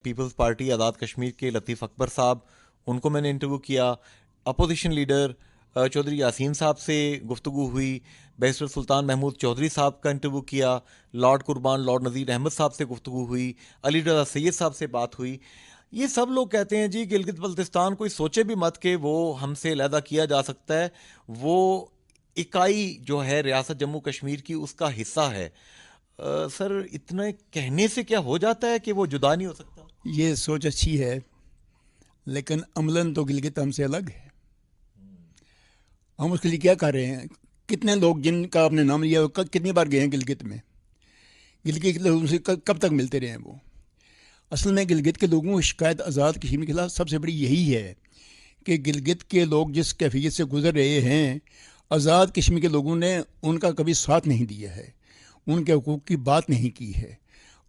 Peoples party Azad Kashmir کے لطیف اکبر صاحب، ان کو میں نے انٹرویو کیا. اپوزیشن لیڈر چودھری یاسین صاحب سے گفتگو ہوئی. بیرسٹر سلطان محمود چودھری صاحب کا انٹرویو کیا. لارڈ قربان لارڈ نذیر احمد صاحب سے گفتگو ہوئی. علی رضا سید صاحب سے بات ہوئی. یہ سب لوگ کہتے ہیں جی گلگت بلتستان کوئی سوچے بھی مت کہ وہ ہم سے علیحدہ کیا جا سکتا ہے، وہ اکائی جو ہے ریاست جموں کشمیر کی اس کا حصہ ہے. سر اتنا کہنے سے کیا ہو جاتا ہے کہ وہ جدا نہیں ہو سکتا؟ یہ سوچ اچھی ہے، لیکن عملاً تو گلگت ہم سے الگ ہے. ہم اس کے لیے کیا کر رہے ہیں؟ کتنے لوگ جن کا آپ نے نام لیا وہ کتنی بار گئے ہیں گلگت میں؟ گلگت کے لوگوں سے کب تک ملتے رہے ہیں وہ؟ اصل میں گلگت کے لوگوں کی شکایت آزاد کشمیر کے خلاف سب سے بڑی یہی ہے کہ گلگت کے لوگ جس کیفیت سے گزر رہے ہیں، آزاد کشمیر کے لوگوں نے ان کا کبھی ساتھ نہیں دیا ہے، ان کے حقوق کی بات نہیں کی ہے.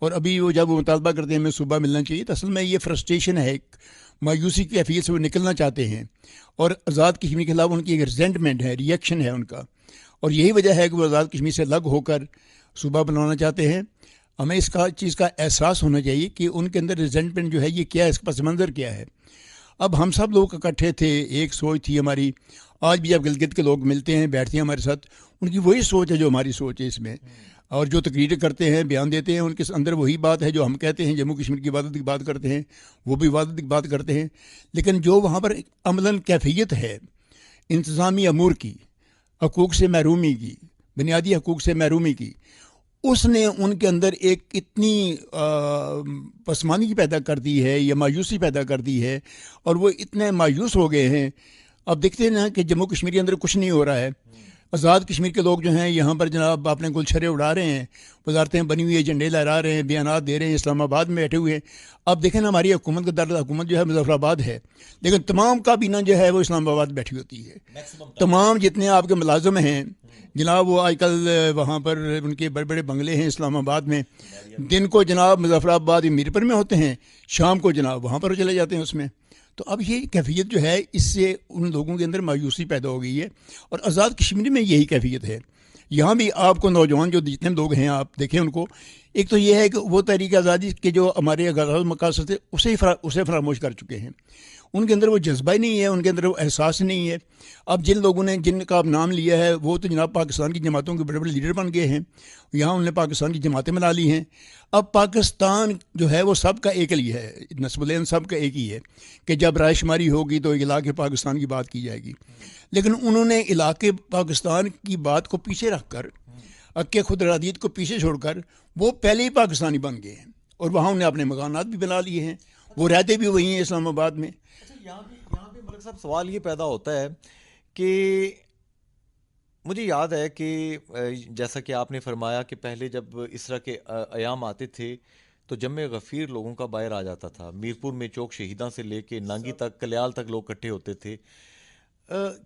اور ابھی وہ جب وہ مطالبہ کرتے ہیں ہمیں صوبہ ملنا چاہیے، تو اصل میں یہ فرسٹریشن ہے، ایک مایوسی کی کیفیت سے وہ نکلنا چاہتے ہیں، اور آزاد کشمیر کے خلاف ان کی ایک ریزنٹمنٹ ہے، ریئیکشن ہے ان کا. اور یہی وجہ ہے کہ وہ آزاد کشمیر سے الگ ہو کر صوبہ بنانا چاہتے ہیں. ہمیں اس کا چیز کا احساس ہونا چاہیے کہ ان کے اندر ریزنٹمنٹ جو ہے یہ کیا ہے، اس کا پس منظر کیا ہے. اب ہم سب لوگ اکٹھے تھے، ایک سوچ تھی ہماری. آج بھی جب گلگت کے لوگ ملتے ہیں، بیٹھتے ہیں ہمارے ساتھ، ان کی وہی سوچ ہے جو ہماری سوچ ہے اس میں. اور جو تقریر کرتے ہیں، بیان دیتے ہیں، ان کے اندر وہی بات ہے جو ہم کہتے ہیں. جموں کشمیر کی عبادت کی بات کرتے ہیں، وہ بھی عبادت کی بات کرتے ہیں. لیکن جو وہاں پر عملاً کیفیت ہے انتظامی امور کی، حقوق سے محرومی کی، بنیادی حقوق سے محرومی کی، اس نے ان کے اندر ایک اتنی پسماندگی پیدا کر دی ہے یا مایوسی پیدا کر دی ہے، اور وہ اتنے مایوس ہو گئے ہیں. اب دیکھتے ہیں نا کہ جموں کشمیر کے اندر کچھ نہیں ہو رہا ہے. آزاد کشمیر کے لوگ جو ہیں یہاں پر جناب اپنے گلچھرے اڑا رہے ہیں، وزارتیں بنی ہوئی ہیں، جھنڈے لہرا رہے ہیں، بیانات دے رہے ہیں، اسلام آباد میں بیٹھے ہوئے ہیں. اب دیکھیں نا، ہماری حکومت کا دارالحکومت جو ہے مظفر آباد ہے، لیکن تمام کابینہ جو ہے وہ اسلام آباد بیٹھی ہوتی ہے. تمام جتنے آپ کے ملازم ہیں جناب، وہ آج کل وہاں پر ان کے بڑے بڑے بنگلے ہیں اسلام آباد میں. دن کو جناب مظفر آباد میرپور میں ہوتے ہیں، شام کو جناب وہاں پر چلے جاتے ہیں اس میں. تو اب یہ کیفیت جو ہے، اس سے ان لوگوں کے اندر مایوسی پیدا ہو گئی ہے. اور آزاد کشمیر میں یہی کیفیت ہے. یہاں بھی آپ کو نوجوان جو جتنے لوگ ہیں آپ دیکھیں ان کو، ایک تو یہ ہے کہ وہ تحریک آزادی کے جو ہمارے غرض مقاصد تھے اسے فراموش کر چکے ہیں. ان کے اندر وہ جذبہ ہی نہیں ہے، ان کے اندر وہ احساس نہیں ہے. اب جن لوگوں نے جن کا نام لیا ہے وہ تو جناب پاکستان کی جماعتوں کے بڑے بڑے لیڈر بن گئے ہیں. یہاں انہوں نے پاکستان کی جماعتیں بنا لی ہیں. اب پاکستان جو ہے وہ سب کا ایک ہی ہے، نسب العین سب کا ایک ہی ہے کہ جب رائے شماری ہوگی تو علاقے پاکستان کی بات کی جائے گی. لیکن انہوں نے علاقے پاکستان کی بات کو پیچھے رکھ کر، حق خود ارادیت کو پیچھے چھوڑ کر، وہ پہلے ہی پاکستانی بن گئے ہیں. اور وہاں انہوں نے اپنے مکانات بھی بنا لیے ہیں، وہ رہتے بھی وہی ہیں اسلام آباد میں. یہاں پہ ملک صاحب سوال یہ پیدا ہوتا ہے کہ مجھے یاد ہے کہ جیسا کہ آپ نے فرمایا کہ پہلے جب اس طرح کے ایام آتے تھے تو جمع غفیر لوگوں کا باہر آ جاتا تھا. میرپور میں چوک شہیداں سے لے کے نانگی تک، کلیال تک لوگ اکٹھے ہوتے تھے.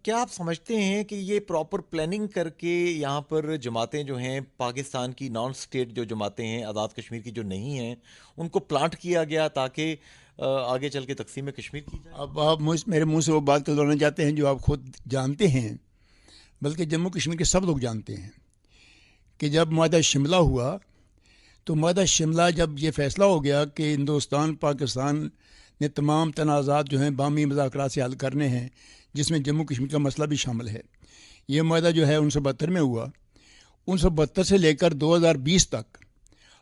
کیا آپ سمجھتے ہیں کہ یہ پراپر پلاننگ کر کے یہاں پر جماعتیں جو ہیں پاکستان کی نان سٹیٹ جو جماعتیں ہیں آزاد کشمیر کی جو نہیں ہیں ان کو پلانٹ کیا گیا تاکہ آگے چل کے تقسیم کشمیر کی جائے؟ اب آپ میرے منہ سے وہ بات کروانا چاہتے ہیں جو آپ خود جانتے ہیں، بلکہ جموں کشمیر کے سب لوگ جانتے ہیں کہ جب معاہدہ شملہ ہوا تو معاہدہ شملہ جب یہ فیصلہ ہو گیا کہ ہندوستان پاکستان نے تمام تنازعات جو ہیں باہمی مذاکرات سے حل کرنے ہیں، جس میں جموں کشمیر کا مسئلہ بھی شامل ہے. یہ معاہدہ جو ہے 1972 میں ہوا. 1972 سے لے کر 2020 تک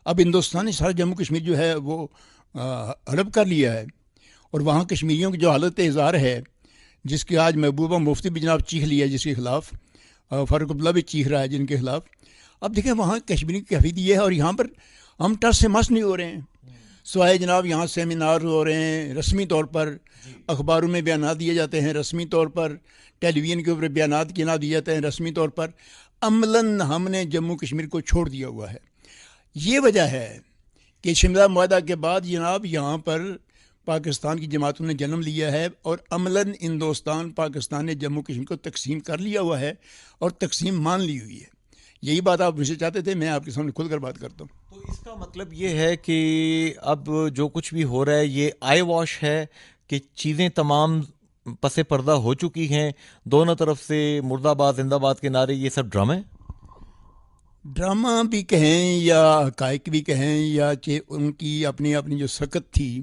اب ہندوستان نے سارا جموں کشمیر جو ہے وہ ہڑپ کر لیا ہے. اور وہاں کشمیریوں کی جو حالت اظہار ہے، جس کی آج محبوبہ مفتی بھی جناب چیخ لیا ہے، جس کے خلاف فاروق عبداللہ بھی چیخ رہا ہے جن کے خلاف. اب دیکھیں وہاں کشمیری کی کیفیت یہ ہے، اور یہاں پر ہم ٹس سے مس نہیں ہو رہے ہیں. سوائے جناب یہاں سیمینار ہو رہے ہیں رسمی طور پر، اخباروں میں بیانات دیے جاتے ہیں رسمی طور پر، ٹیلی ویژن کے اوپر بیانات کے نام دیے جاتے ہیں رسمی طور پر. عملاً ہم نے جموں کشمیر کو چھوڑ دیا ہوا ہے. یہ وجہ ہے کہ شملہ معاہدہ کے بعد جناب یہاں پر پاکستان کی جماعتوں نے جنم لیا ہے، اور عملاً ہندوستان پاکستان نے جموں کشمیر کو تقسیم کر لیا ہوا ہے اور تقسیم مان لی ہوئی ہے. یہی بات آپ مجھ سے چاہتے تھے، میں آپ کے سامنے کھل کر بات کرتا ہوں. تو اس کا مطلب یہ ہے کہ اب جو کچھ بھی ہو رہا ہے یہ آئی واش ہے، کہ چیزیں تمام پس پردہ ہو چکی ہیں، دونوں طرف سے مرد آباد زندہ باد کے نعرے، یہ سب ڈرامے؟ ڈرامہ بھی کہیں یا حقائق بھی کہیں، یا ان کی اپنی جو سکت تھی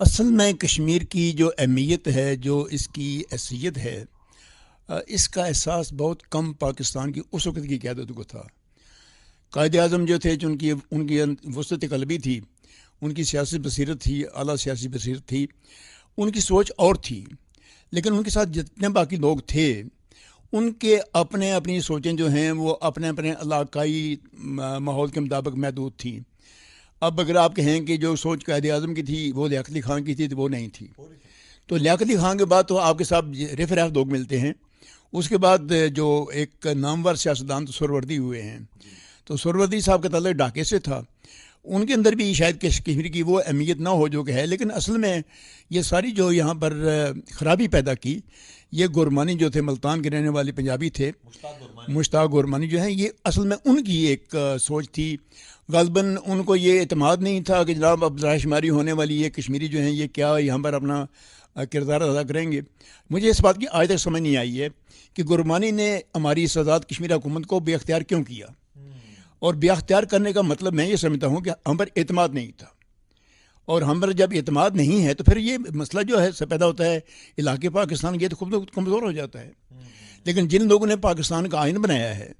اصل میں کشمیر کی جو اہمیت ہے، جو اس کی حیثیت ہے، اس کا احساس بہت کم پاکستان کی اس وقت کی قیادت کو تھا۔ قائد اعظم جو تھے، ان کی وسعت قلبی تھی، ان کی سیاسی بصیرت تھی، اعلیٰ سیاسی بصیرت تھی، ان کی سوچ اور تھی، لیکن ان کے ساتھ جتنے باقی لوگ تھے ان کے اپنی سوچیں جو ہیں وہ اپنے علاقائی ماحول کے مطابق محدود تھیں۔ اب اگر آپ کہیں کہ جو سوچ قائد اعظم کی تھی وہ لیاقت علی خان کی تھی تو وہ نہیں تھی۔ تو لیاقت علی خان کے بعد تو آپ کے ساتھ رف لوگ ملتے ہیں، اس کے بعد جو ایک نامور سیاستدان تو سہروردی ہوئے ہیں، تو سہروردی صاحب کا تعلق ڈھاکے سے تھا، ان کے اندر بھی شاید کشمیر کی وہ اہمیت نہ ہو جو کہ ہے، لیکن اصل میں یہ ساری جو یہاں پر خرابی پیدا کی، یہ گورمانی جو تھے، ملتان کے رہنے والے پنجابی تھے، مشتاق گورمانی جو ہیں، یہ اصل میں ان کی ایک سوچ تھی۔ غالباً ان کو یہ اعتماد نہیں تھا کہ جناب اب رائے شماری ہونے والی ہے، کشمیری جو ہیں یہ کیا یہاں پر اپنا کردار ادا کریں گے۔ مجھے اس بات کی آج تک سمجھ نہیں آئی ہے کہ گورمانی نے ہماری سادات کشمیر حکومت کو بے اختیار کیوں کیا، اور بے اختیار کرنے کا مطلب میں یہ سمجھتا ہوں کہ ہم پر اعتماد نہیں تھا، اور ہم پر جب اعتماد نہیں ہے تو پھر یہ مسئلہ جو ہے پیدا ہوتا ہے علاقے پاکستان یہ تو خود کمزور ہو جاتا ہے۔ لیکن جن لوگوں نے پاکستان کا آئین بنایا ہے،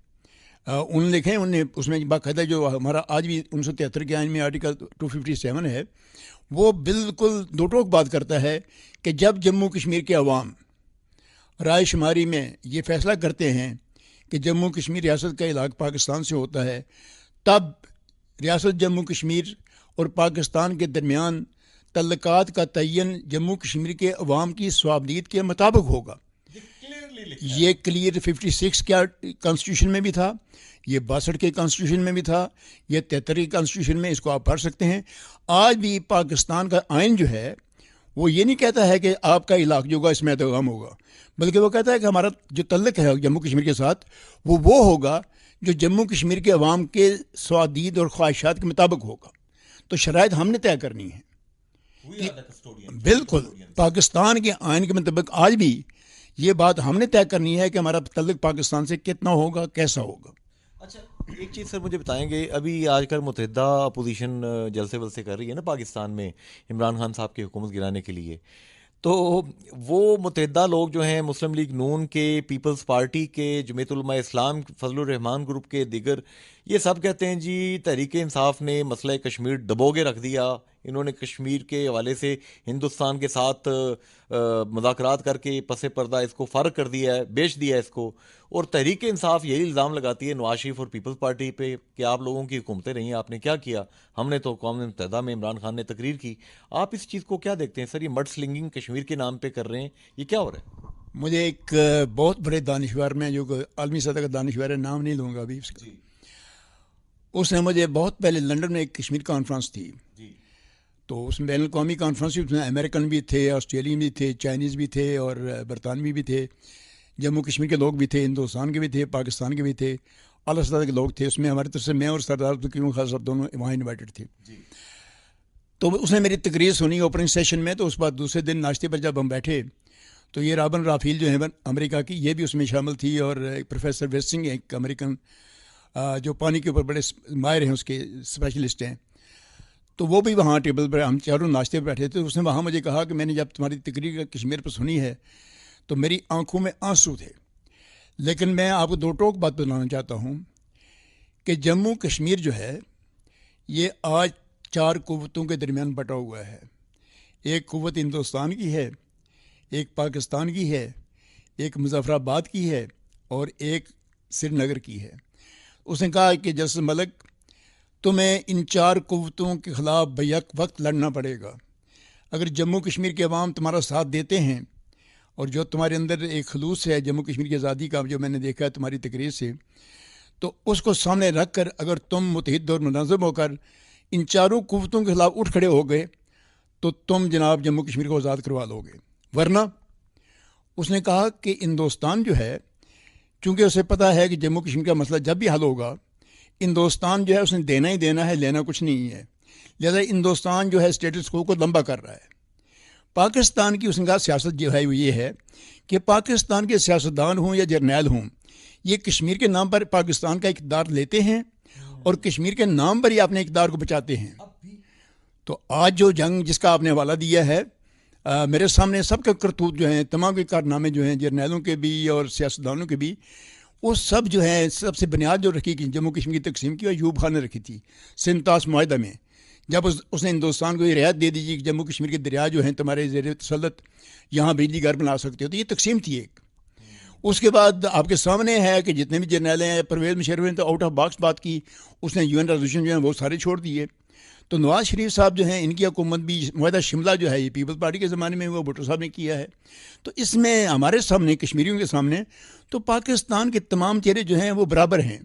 انہوں نے دیکھیں، انہوں نے اس میں باقاعدہ جو ہمارا آج بھی 1973 کے آئین میں آرٹیکل 257 ہے، وہ بالکل دو ٹوک بات کرتا ہے کہ جب جموں کشمیر کے عوام رائے شماری میں یہ فیصلہ کرتے ہیں کہ جموں کشمیر ریاست کا علاقہ پاکستان سے ہوتا ہے، تب ریاست جموں کشمیر اور پاکستان کے درمیان تعلقات کا تعین جموں کشمیر کے عوام کی صوابدید کے مطابق ہوگا۔ یہ کلیئر 56 کا کانسٹیٹیوشن میں بھی تھا، یہ 62 کے کانسٹیٹیوشن میں بھی تھا، یہ 73 کے کانسٹیٹیوشن میں، اس کو آپ پڑھ سکتے ہیں۔ آج بھی پاکستان کا آئین جو ہے وہ یہ نہیں کہتا ہے کہ آپ کا علاقہ جو ہوگا اس میں ادغام ہوگا، بلکہ وہ کہتا ہے کہ ہمارا جو تعلق ہے جموں کشمیر کے ساتھ وہ ہوگا جو جموں کشمیر کے عوام کے صوابدید اور خواہشات کے مطابق ہوگا۔ تو شرائط ہم نے طے کرنی ہے۔ بالکل پاکستان کے آئین کے مطابق آج بھی یہ بات ہم نے طے کرنی ہے کہ ہمارا تعلق پاکستان سے کتنا ہوگا، کیسا ہوگا۔ اچھا، ایک چیز سر مجھے بتائیں گے، ابھی آج کل متحدہ اپوزیشن جلسے ولسے کر رہی ہے نا پاکستان میں عمران خان صاحب کی حکومت گرانے کے لیے، تو وہ متحدہ لوگ جو ہیں مسلم لیگ نون کے، پیپلز پارٹی کے، جمعیت علماء اسلام، فضل الرحمان گروپ کے دیگر، یہ سب کہتے ہیں جی تحریک انصاف نے مسئلہ کشمیر دبو کے رکھ دیا، انہوں نے کشمیر کے حوالے سے ہندوستان کے ساتھ مذاکرات کر کے پس پردہ اس کو فرق کر دیا ہے، بیچ دیا ہے اس کو، اور تحریک انصاف یہی الزام لگاتی ہے نواز شریف اور پیپلز پارٹی پہ کہ آپ لوگوں کی حکومتیں رہیں، آپ نے کیا کیا، ہم نے تو اقوام متحدہ میں عمران خان نے تقریر کی۔ آپ اس چیز کو کیا دیکھتے ہیں سر؟ یہ مڈ سلنگنگ کشمیر کے نام پہ کر رہے ہیں، یہ کیا ہو رہا ہے؟ مجھے ایک بہت بڑے دانشور میں جو عالمی سطح کا دانشور ہے، نام نہیں لوں گا ابھی اس کا، اس نے مجھے بہت پہلے لنڈن میں ایک کشمیر کانفرنس تھی، تو اس میں بین الاقوامی کانفرنس اس میں امریکن بھی تھے، آسٹریلین بھی تھے، چائنیز بھی تھے اور برطانوی بھی تھے، جموں کشمیر کے لوگ بھی تھے، ہندوستان کے بھی تھے، پاکستان کے بھی تھے، اعلیٰ سطح کے لوگ تھے۔ اس میں ہماری طرف سے میں اور سردار عبدالکریم خان صاحب دونوں وہاں انوائٹڈ تھے۔ تو اس نے میری تقریر سنی اوپننگ سیشن میں، تو اس بعد دوسرے دن ناشتے پر جب ہم بیٹھے تو یہ رابن رافیل جو ہے امریکہ کی، یہ بھی اس میں شامل تھی، اور پروفیسر ویسنگ ایک امریکن جو پانی کے اوپر بڑے ماہر ہیں، اس کے اسپیشلسٹ ہیں، تو وہ بھی وہاں ٹیبل پر، ہم چاروں ناشتے پہ بیٹھے تھے۔ اس نے وہاں مجھے کہا کہ میں نے جب تمہاری تقریر کشمیر پر سنی ہے تو میری آنکھوں میں آنسو تھے، لیکن میں آپ کو دو ٹوک بات بتانا چاہتا ہوں کہ جموں کشمیر جو ہے یہ آج 4 قوتوں کے درمیان بٹا ہوا ہے۔ ایک قوت ہندوستان کی ہے، ایک پاکستان کی ہے، ایک مظفر آباد کی ہے، اور ایک سری نگر کی ہے۔ اس نے کہا کہ جسٹس ملک، تمہیں ان 4 قوتوں کے خلاف بیک وقت لڑنا پڑے گا۔ اگر جموں کشمیر کے عوام تمہارا ساتھ دیتے ہیں، اور جو تمہارے اندر ایک خلوص ہے جموں کشمیر کی آزادی کا، جو میں نے دیکھا ہے تمہاری تقریر سے، تو اس کو سامنے رکھ کر اگر تم متحد اور منظم ہو کر ان 4 قوتوں کے خلاف اٹھ کھڑے ہو گئے تو تم جناب جموں کشمیر کو آزاد کروا لو گے۔ ورنہ اس نے کہا کہ ہندوستان جو ہے، چونکہ اسے پتہ ہے کہ جموں کشمیر کا مسئلہ جب بھی حل ہوگا، ہندوستان جو ہے اس نے دینا ہی دینا ہے، لینا کچھ نہیں ہے، لہذا ہندوستان جو ہے اسٹیٹس کو لمبا کر رہا ہے۔ پاکستان کی اس نے کہا سیاست جو ہے وہ یہ ہے کہ پاکستان کے سیاستدان ہوں یا جرنیل ہوں، یہ کشمیر کے نام پر پاکستان کا اقتدار لیتے ہیں اور کشمیر کے نام پر ہی اپنے اقتدار کو بچاتے ہیں۔ تو آج جو جنگ جس کا آپ نے حوالہ دیا ہے، میرے سامنے سب کے کرتوت جو ہیں، تمام کے کارنامے جو ہیں، جرنیلوں کے بھی اور سیاستدانوں کے بھی، وہ سب جو ہیں، سب سے بنیاد جو رکھی کہ جموں کشمیر کی تقسیم کی، اور ایوب خان نے رکھی تھی سنتاس معاہدہ میں، جب اس نے ہندوستان کو یہ رعایت دے دیجیے کہ جموں کشمیر کے دریا جو ہیں تمہارے زیر تسلط، یہاں بجلی گھر بنا سکتے ہو، تو یہ تقسیم تھی ایک۔ اس کے بعد آپ کے سامنے ہے کہ جتنے بھی جرنیل ہیں، پرویز مشرف نے تو آؤٹ آف باکس بات کی، اس نے UN ریزولوشن جو ہیں وہ سارے چھوڑ دیے۔ تو نواز شریف صاحب جو ہیں، ان کی حکومت بھی معاہدہ شملہ جو ہے یہ پیپلز پارٹی کے زمانے میں وہ بھٹو صاحب نے کیا ہے۔ تو اس میں ہمارے سامنے، کشمیریوں کے سامنے، تو پاکستان کے تمام چہرے جو ہیں وہ برابر ہیں،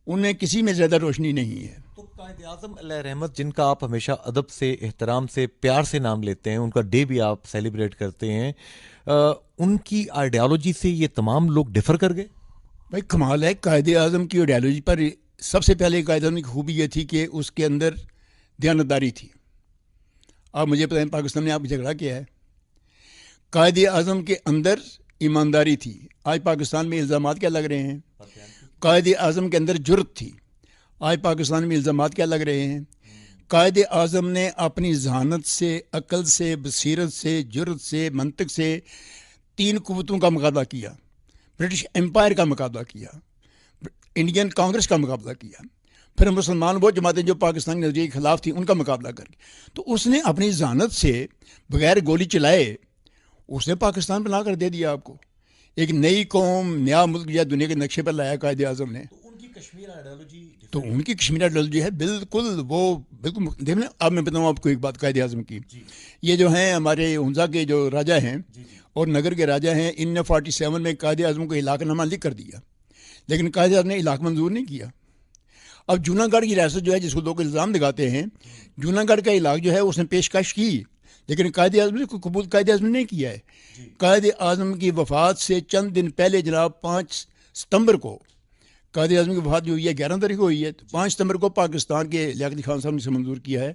ان میں کسی میں زیادہ روشنی نہیں ہے۔ تو قائد اعظم علیہ رحمت، جن کا آپ ہمیشہ ادب سے، احترام سے، پیار سے نام لیتے ہیں، ان کا ڈے بھی آپ سیلیبریٹ کرتے ہیں، ان کی آئیڈیالوجی سے یہ تمام لوگ ڈفر کر گئے؟ بھائی کمال ہے، قائد اعظم کی آئیڈیالوجی پر سب سے پہلے قائد اعظم کی خوبی یہ تھی کہ اس کے اندر دیانتداری تھی۔ آپ مجھے بتائیں پاکستان نے آپ جھگڑا کیا ہے؟ قائد اعظم کے اندر ایمانداری تھی۔ آج پاکستان میں الزامات کیا لگ رہے ہیں؟ قائد اعظم کے اندر جرت تھی۔ آج پاکستان میں الزامات کیا لگ رہے ہیں؟ قائد اعظم نے اپنی ذہانت سے، عقل سے، بصیرت سے، جرت سے، منطق سے 3 قوتوں کا مقابلہ کیا۔ برٹش امپائر کا مقابلہ کیا، انڈین کانگریس کا مقابلہ کیا، پھر مسلمان وہ جماعتیں جو پاکستان کے نظریے کے خلاف تھیں ان کا مقابلہ کر کے، تو اس نے اپنی ذہانت سے بغیر گولی چلائے اس نے پاکستان بنا کر دے دیا آپ کو۔ ایک نئی قوم، نیا ملک یا دنیا کے نقشے پر لایا قائد اعظم نے۔ ان کی کشمیر آئیڈیالوجی، تو ان کی کشمیر آئیڈیالوجی ہے بالکل، وہ بالکل دیکھیں۔ اب میں بتاؤں آپ کو ایک بات قائد اعظم کی، یہ جو ہیں ہمارے ہنزا کے جو راجا ہیں اور نگر کے راجا ہیں، ان نے 47 میں قائد اعظم کو علاقہ نامہ لکھ کر دیا، لیکن قائد اعظم نے علاقہ منظور نہیں کیا۔ اب جونا گڑھ کی ریاست جو ہے، جس کو لوگ الزام لگاتے ہیں، جونا گڑھ کا علاقہ جو ہے اس نے پیشکش کی، لیکن قائد اعظم نے قبول قائد اعظم نے نہیں کیا ہے۔ قائد اعظم کی وفات سے چند دن پہلے، جناب 5 ستمبر کو قائد اعظم کی وفات جو ہوئی ہے، 11 تاریخ کو ہوئی ہے، تو 5 ستمبر کو پاکستان کے لیاقت خان صاحب نے اسے منظور کیا ہے،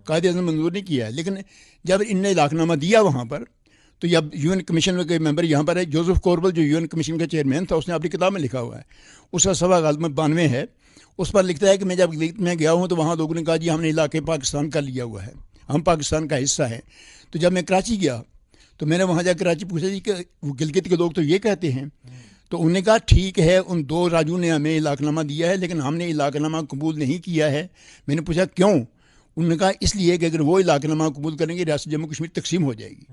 قائد اعظم نے منظور نہیں کیا ہے۔ لیکن جب ان نے علاقہ نامہ دیا وہاں پر، تو جب UN کمیشن کے ممبر یہاں پر ہے، جوزف کوربل جو UN کمیشن کا چیئرمین تھا، اس نے اپنی کتاب میں لکھا ہوا ہے، اس کا صفحہ غالباً 92 ہے، اس پر لکھتا ہے کہ میں جب میں گیا ہوں تو وہاں لوگوں نے کہا جی ہم نے علاقے پاکستان کا لیا ہوا ہے، ہم پاکستان کا حصہ ہیں۔ تو جب میں کراچی گیا تو میں نے وہاں جا کراچی پوچھا جی کہ وہ گلگت کے لوگ تو یہ کہتے ہیں، تو انہوں نے کہا ٹھیک ہے، ان 2 راجوں نے ہمیں علاقہ نامہ دیا ہے لیکن ہم نے علاقہ نامہ قبول نہیں کیا ہے۔ میں نے پوچھا کیوں؟ انہوں نے کہا اس لیے کہ اگر وہ علاقہ نامہ قبول کریں گے ریاست جموں کشمیر تقسیم ہو جائے گی۔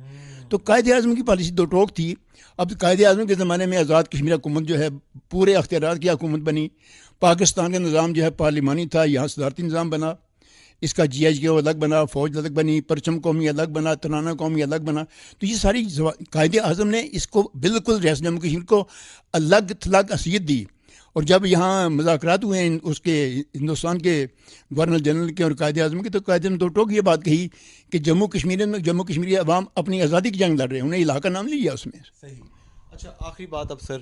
تو قائد اعظم کی پالیسی 2 ٹوک تھی۔ اب قائد اعظم کے زمانے میں آزاد کشمیر حکومت جو ہے پورے اختیارات کی حکومت بنی، پاکستان کا نظام جو ہے پارلیمانی تھا، یہاں صدارتی نظام بنا، اس کا GHQ الگ بنا، فوج الگ بنی، پرچم قومی الگ بنا، ترانہ قومی الگ بنا۔ تو یہ ساری قائد اعظم نے اس کو بالکل ریاست جموں کشمیر کو الگ تھلگ حیثیت دی۔ اور جب یہاں مذاکرات ہوئے ہیں اس کے ہندوستان کے گورنر جنرل کے اور قائد اعظم کے، تو قائد اعظم 2 ٹوک یہ بات کہی کہ جموں کشمیری عوام اپنی آزادی کی جنگ لڑ رہے ہیں، انہیں علاقہ نام لیا اس میں۔ صحیح۔ اچھا آخری بات اب سر،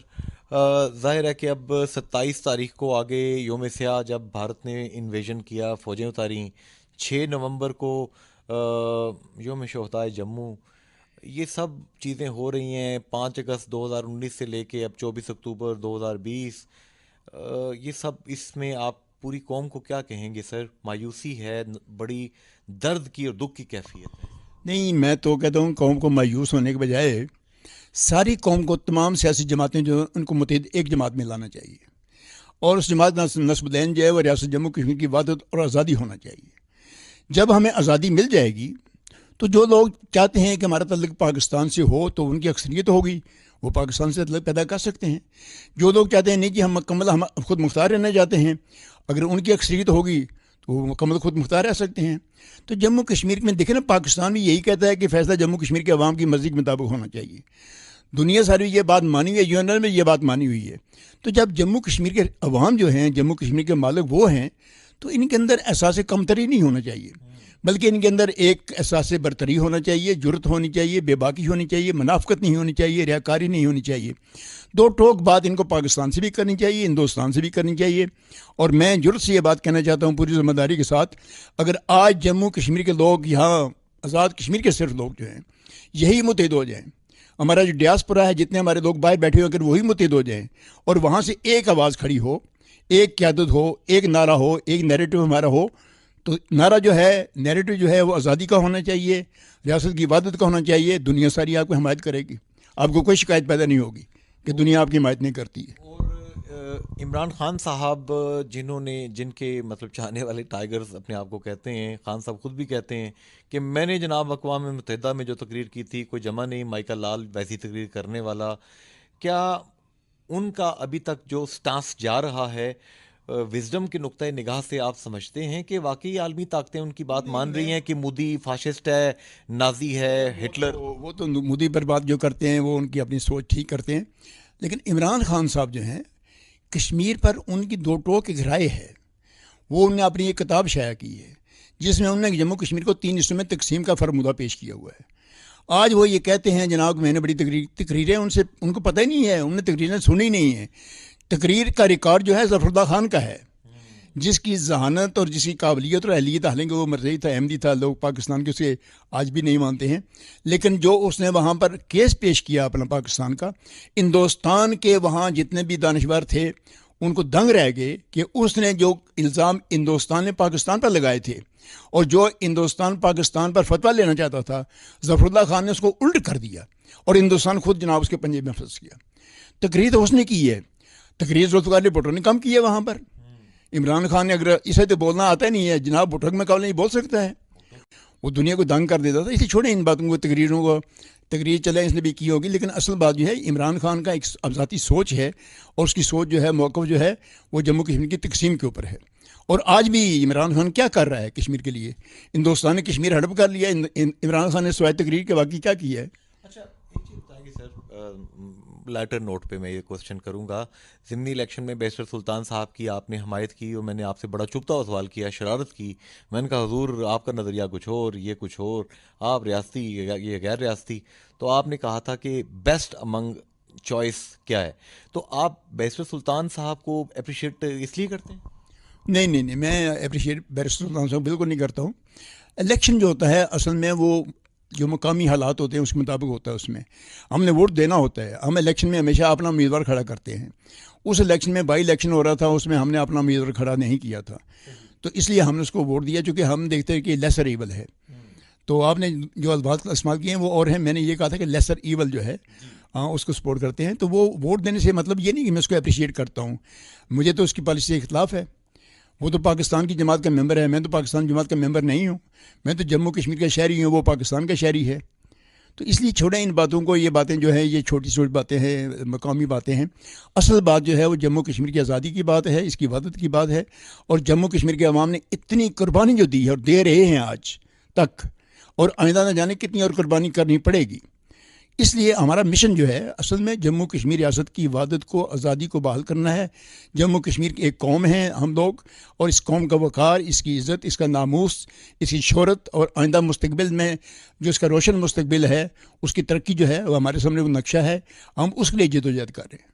ظاہر ہے کہ اب 27 تاریخ کو آگے یوم سیاہ، جب بھارت نے انویژن کیا، فوجیں اتاریں، 6 نومبر کو یوم شہدائے جموں، یہ سب چیزیں ہو رہی ہیں، 5 اگست 2019 سے لے کے اب 24 اکتوبر 2020، یہ سب، اس میں آپ پوری قوم کو کیا کہیں گے سر؟ مایوسی ہے، بڑی درد کی اور دکھ کی کیفیت ہے۔ نہیں، میں تو کہتا ہوں قوم کو مایوس ہونے کے بجائے ساری قوم کو، تمام سیاسی جماعتیں جو ان کو متحد ایک جماعت میں لانا چاہیے، اور اس جماعت نصب العین جو ہے وہ ریاست جموں کشمیر کی وحدت اور آزادی ہونا چاہیے۔ جب ہمیں آزادی مل جائے گی تو جو لوگ چاہتے ہیں کہ ہمارا تعلق پاکستان سے ہو تو ان کی اکثریت ہوگی، وہ پاکستان سے تعلق پیدا کر سکتے ہیں۔ جو لوگ چاہتے ہیں نہیں کہ ہم مکمل خود مختار رہنا چاہتے ہیں، اگر ان کی اکثریت ہوگی تو وہ مکمل خود مختار رہ سکتے ہیں۔ تو جموں کشمیر میں دیکھیں نا، پاکستان بھی یہی کہتا ہے کہ فیصلہ جموں کشمیر کے عوام کی مرضی کے مطابق ہونا چاہیے۔ دنیا ساری یہ بات مانی ہوئی ہے، UN میں یہ بات مانی ہوئی ہے۔ تو جب جموں کشمیر کے عوام جو ہیں، جموں کشمیر کے مالک وہ ہیں، تو ان کے اندر احساس کمتری نہیں ہونا چاہیے، بلکہ ان کے اندر ایک احساس برتری ہونا چاہیے، جرت ہونی چاہیے، بے باکی ہونی چاہیے، منافقت نہیں ہونی چاہیے، ریاکاری نہیں ہونی چاہیے۔ 2 ٹوک بات ان کو پاکستان سے بھی کرنی چاہیے، ہندوستان سے بھی کرنی چاہیے۔ اور میں جرت سے یہ بات کہنا چاہتا ہوں پوری ذمہ داری کے ساتھ، اگر آج جموں کشمیر کے لوگ، یہاں آزاد کشمیر کے صرف لوگ جو ہیں یہی متحد ہو جائیں، ہمارا جو ڈیاسپورا ہے، جتنے ہمارے لوگ باہر بیٹھے ہوئے، اگر وہی متحد ہو جائیں اور وہاں سے ایک آواز کھڑی ہو، ایک قیادت ہو، ایک نعرہ ہو، ایک نیریٹو ہمارا ہو، تو نعرہ جو ہے، نیریٹو جو ہے وہ آزادی کا ہونا چاہیے، ریاست کی وحدت کا ہونا چاہیے. دنیا ساری آپ کو حمایت کرے گی، آپ کو کوئی شکایت پیدا نہیں ہوگی کہ دنیا آپ کی حمایت نہیں کرتی ہے. اور عمران خان صاحب جن کے مطلب چاہنے والے ٹائیگرز اپنے آپ کو کہتے ہیں، خان صاحب خود بھی کہتے ہیں کہ میں نے جناب اقوام متحدہ میں جو تقریر کی تھی کوئی جمع نہیں، مائیکل لال ویسی تقریر کرنے والا. کیا ان کا ابھی تک جو سٹانس جا رہا ہے وزڈم کے نقطۂ نگاہ سے آپ سمجھتے ہیں کہ واقعی عالمی طاقتیں ان کی بات مان رہی ہیں کہ مودی فاشسٹ ہے، نازی ہے، ہٹلر؟ وہ تو مودی پر بات جو کرتے ہیں وہ ان کی اپنی سوچ ٹھیک کرتے ہیں، لیکن عمران خان صاحب جو ہیں کشمیر پر ان کی دو ٹوک ایک رائے ہے. وہ انہوں نے اپنی ایک کتاب شائع کی ہے جس میں انہوں نے جموں کشمیر کو 3 حصوں میں تقسیم کا فرمودہ پیش کیا ہوا ہے. آج وہ یہ کہتے ہیں جناب میں نے بڑی تقریریں ان کو پتہ ہی نہیں ہے، انہوں نے تقریریں سنی نہیں ہیں. تقریر کا ریکارڈ جو ہے ظفر اللہ خان کا ہے، جس کی ذہانت اور جس کی قابلیت اور اہلیت، حالانکہ وہ مرزئی تھا، احمدی تھا، لوگ پاکستان کے اسے آج بھی نہیں مانتے ہیں، لیکن جو اس نے وہاں پر کیس پیش کیا اپنا پاکستان کا، ہندوستان کے وہاں جتنے بھی دانشور تھے ان کو دنگ رہ گئے کہ اس نے جو الزام ہندوستان نے پاکستان پر لگائے تھے اور جو ہندوستان پاکستان پر فتویٰ لینا چاہتا تھا، ظفر اللہ خان نے اس کو الٹ کر دیا اور ہندوستان خود جناب اس کے پنجے میں پھنس گیا. تقریر تو اس نے کی ہے، تقریر ذوالفقار علی بھٹو نے کم کی ہے وہاں پر. عمران خان نے اگر اسے تو بولنا آتا ہی نہیں ہے، جناب بھٹو میں قابل نہیں بول سکتا ہے، وہ دنیا کو دنگ کر دیتا تھا. اس لیے چھوڑیں ان باتوں کو، تقریروں کو. تقریر چلے اس نے بھی کی ہوگی، لیکن اصل بات جو ہے عمران خان کا ایک ذاتی سوچ ہے، اور اس کی سوچ جو ہے، موقف جو ہے وہ جموں کشمیر کی تقسیم کے اوپر ہے. اور آج بھی عمران خان کیا کر رہا ہے کشمیر کے لیے؟ ہندوستان نے کشمیر ہڑپ کر لیا، عمران خان نے سوائے تقریر کے باقی کیا کیا ہے؟ اچھا ایک چیز بتائیں گے سر، لائٹر نوٹ پہ میں یہ کوشچن کروں گا. ضمنی الیکشن میں بیرسٹر سلطان صاحب کی آپ نے حمایت کی اور میں نے آپ سے بڑا چبھتا ہوا سوال کیا، شرارت کی. میں نے کہا حضور آپ کا نظریہ کچھ اور، یہ کچھ اور، آپ ریاستی یہ غیر ریاستی. تو آپ نے کہا تھا کہ بیسٹ امنگ چوائس کیا ہے. تو آپ بیرسٹر سلطان صاحب کو اپریشیٹ اس لیے کرتے ہیں؟ نہیں، میں اپریشیٹ بیرسٹر سلطان صاحب بالکل نہیں کرتا ہوں. الیکشن جو ہوتا ہے اصل میں وہ جو مقامی حالات ہوتے ہیں اس کے مطابق ہوتا ہے. اس میں ہم نے ووٹ دینا ہوتا ہے. ہم الیکشن میں ہمیشہ اپنا امیدوار کھڑا کرتے ہیں. اس الیکشن میں بائی الیکشن ہو رہا تھا، اس میں ہم نے اپنا امیدوار کھڑا نہیں کیا تھا، تو اس لیے ہم نے اس کو ووٹ دیا، چونکہ ہم دیکھتے ہیں کہ لیسر ایول ہے. تو آپ نے جو الفاظ استعمال کیے ہیں وہ اور ہیں. میں نے یہ کہا تھا کہ لیسر ایول جو ہے اس کو سپورٹ کرتے ہیں. تو وہ ووٹ دینے سے مطلب یہ نہیں کہ میں اس کو اپریشیٹ کرتا ہوں. مجھے تو اس کی پالیسی سے اختلاف ہے. وہ تو پاکستان کی جماعت کا ممبر ہے، میں تو پاکستان جماعت کا ممبر نہیں ہوں. میں تو جموں کشمیر کا شہری ہوں، وہ پاکستان کا شہری ہے. تو اس لیے چھوڑیں ان باتوں کو. یہ باتیں جو ہیں یہ چھوٹی چھوٹی باتیں ہیں، مقامی باتیں ہیں. اصل بات جو ہے وہ جموں کشمیر کی آزادی کی بات ہے، اس کی وحدت کی بات ہے. اور جموں کشمیر کے عوام نے اتنی قربانی جو دی ہے اور دے رہے ہیں آج تک، اور آئندہ نہ جانے کتنی اور قربانی کرنی پڑے گی. اس لیے ہمارا مشن جو ہے اصل میں جموں کشمیر ریاست کی وحدت کو، آزادی کو بحال کرنا ہے. جموں کشمیر کی ایک قوم ہے ہم لوگ، اور اس قوم کا وقار، اس کی عزت، اس کا ناموس، اس کی شہرت، اور آئندہ مستقبل میں جو اس کا روشن مستقبل ہے، اس کی ترقی جو ہے وہ ہمارے سامنے وہ نقشہ ہے. ہم اس کے لیے جدوجہد کر رہے ہیں.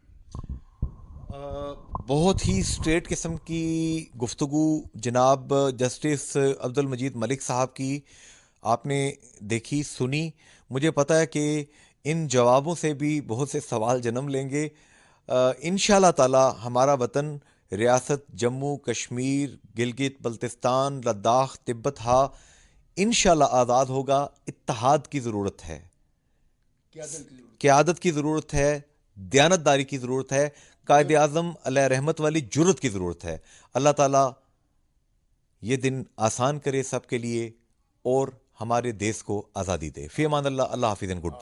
بہت ہی اسٹریٹ قسم کی گفتگو جناب جسٹس عبد المجید ملک صاحب کی آپ نے دیکھی، سنی. مجھے پتہ ہے کہ ان جوابوں سے بھی بہت سے سوال جنم لیں گے. انشاءاللہ تعالی ہمارا وطن، ریاست جموں کشمیر، گلگت بلتستان، لداخ، تبت ہا انشاءاللہ آزاد ہوگا. اتحاد کی ضرورت ہے، قیادت کی ضرورت ہے، دیانتداری کی ضرورت ہے، قائد اعظم علیہ رحمت والی جرت کی ضرورت ہے. اللہ تعالیٰ یہ دن آسان کرے سب کے لیے اور ہمارے دیس کو آزادی دے. فی امان اللہ. اللہ حافظ. گڈ.